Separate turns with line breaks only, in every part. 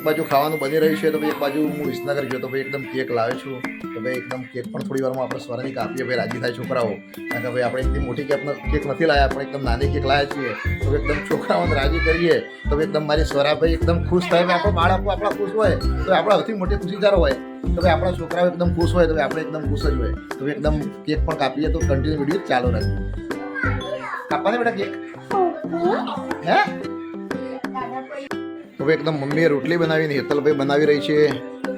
બાજુ ખાવાનું બની રહ્યું છે તો ભાઈ એક બાજુ હું વિસનગર ગયો તો ભાઈ એકદમ કેક લાવ્યો છું તો ભાઈ એકદમ કેક પણ થોડી વારમાં આપણે સ્વરાની કાપીએ ભાઈ રાજી થાય છોકરાઓ કારણ કે ભાઈ આપણે એકદમ મોટી કેક નથી લાવ્યા પણ એકદમ નાની કેક લાવ્યા છીએ તો એકદમ છોકરાઓને રાજી કરીએ તો ભાઈ એકદમ મારી સ્વરા ભાઈ એકદમ ખુશ થાય ભાઈ આપણો બાળકો આપણા ખુશ હોય તો આપણા સૌથી મોટી ખુશીદાર હોય તો ભાઈ આપણા છોકરાઓ એકદમ ખુશ હોય તો ભાઈ આપણે એકદમ ખુશ જ હોય તો ભાઈ એકદમ કેક પણ કાપીએ તો કન્ટિન્યુ વિડીયો ચાલુ રાખીએ કાપવાની બેટા કેક હે તો ભાઈ એકદમ મમ્મીએ રોટલી બનાવીને હેતલભાઈ બનાવી રહી છે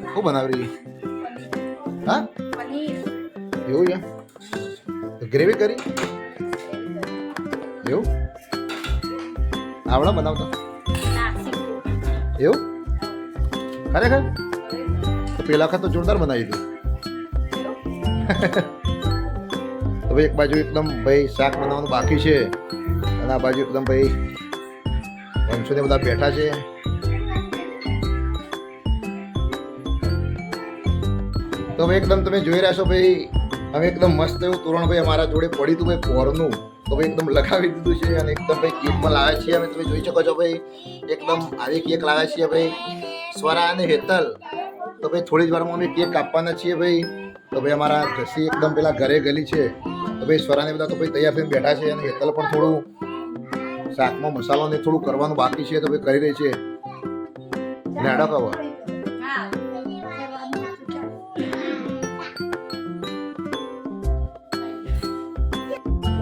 શું બનાવી રહી હા એવું છે ગ્રેવી કરી એવું આવડા બનાવતા એવું ખરેખર તો પેલા વખત તો જોરદાર બનાવી હતી તો ભાઈ એક બાજુ એકદમ ભાઈ શાક બનાવવાનું બાકી છે અને આ બાજુ એકદમ ભાઈ વંશોને બધા બેઠા છે તો ભાઈ એકદમ તમે જોઈ રહ્યા છો ભાઈ હવે એકદમ મસ્ત એવું તોરણ ભાઈ અમારા જોડે પડ્યું હતું ભાઈ પોરનું તો ભાઈ એકદમ લગાવી દીધું છે અને એકદમ ભાઈ કેક પણ લાવ્યા છીએ અમે તમે જોઈ શકો છો ભાઈ એકદમ આવી કેક લાવ્યા છીએ ભાઈ સ્વરા અને હેતલ તો ભાઈ થોડી જ વારમાં અમે કેક કાપવાના છીએ ભાઈ તો ભાઈ અમારા જસી એકદમ પેલા ઘરે ગલી છે તો ભાઈ સ્વરાને બધા તો ભાઈ તૈયાર થઈને બેઠા છે અને હેતલ પણ થોડું શાકમાં મસાલો ને થોડું કરવાનું બાકી છે તો ભાઈ કરી રહી છે લાડો કવા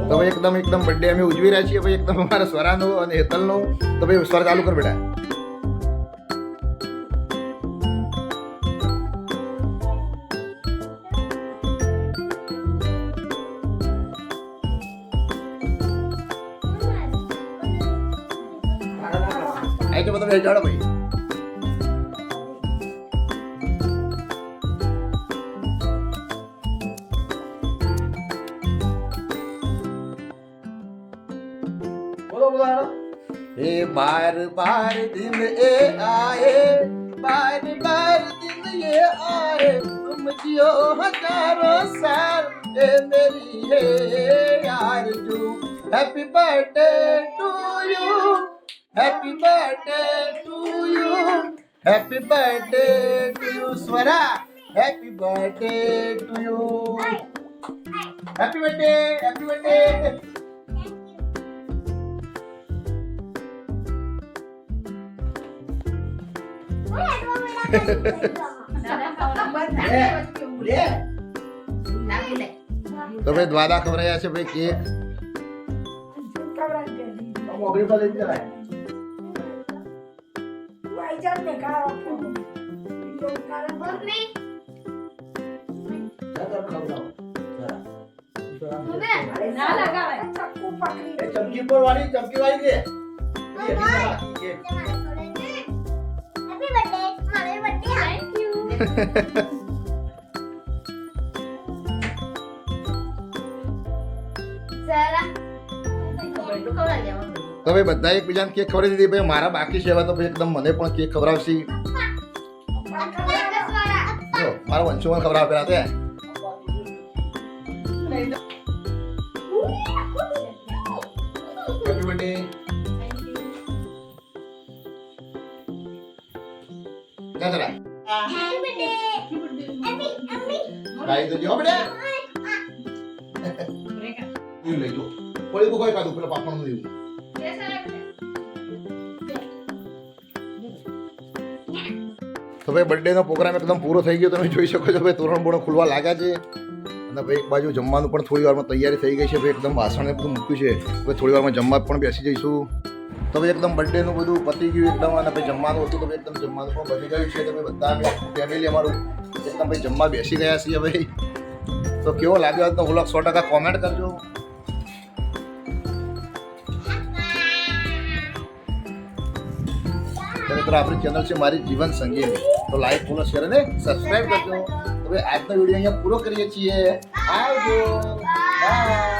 તો ભાઈ એકદમ બર્થડે અમે ઉજવી રહ્યા છીએ ભાઈ એકદમ અમારા સ્વરાનો અને હેતલનો તો ભાઈ સ્વર ચાલુ કર બેટા આઈ તો બધા જાડો ભાઈ ए बार बार दिन ए आए बार बार दिन ये आए तुम जियो हजारों साल ए मेरी है यार जू happy birthday to you happy birthday to you happy birthday to you Swara happy birthday to you happy birthday happy birthday તો ભાઈ દ્વાદા ખવડાયા છે ભાઈ કેક ચમકી પર વાળી ચમકી વાળી દે તો ભાઈ બધા એકબીજાને કેક ખવડાવી દીધી ભાઈ મારા બાકી છે હવે તો ભાઈ એકદમ મને પણ કેક ખવડાવશે જો મારા વંશુમાં ખવડાવે પેલા તે હેપી બર્થડે જા જરા ખાઈ તો જો બેટા ઈ લઈ જો કોઈ કોઈ કાઢું પેલા પાપણનું દેવું તો ભાઈ બર્થડે નો પ્રોગ્રામ એકદમ પૂરો થઈ ગયો તમે જોઈ શકો છો ભાઈ તોરણ બોરણ ખુલવા લાગ્યા છે અને ભાઈ એક બાજુ જમવાનું પણ થોડી વારમાં તૈયારી થઈ ગઈ છે ભાઈ એકદમ વાસણ બધું મૂક્યું છે હવે થોડી વારમાં જમવા પણ બેસી જઈશું તો ભાઈ એકદમ બર્થડે નું બધું પતી ગયું એકદમ અને ભાઈ જમવાનું હતું તો ભાઈ એકદમ જમવાનું પણ બની ગયું છે તો ભાઈ બધા ફેમિલી અમારું એકદમ ભાઈ જમવા બેસી ગયા છીએ ભાઈ તો કેવો લાગ્યો આજનો વ્લોગ 100% કોમેન્ટ કરજો તો મિત્રો આપણી ચેનલ છે મારી જીવન સંગીની તો લાઈક ફોલો શેર અને સબસ્ક્રાઇબ કરજો તો ભાઈ આજનો વિડીયો અહીંયા પૂરો કરીએ છીએ આવજો બાય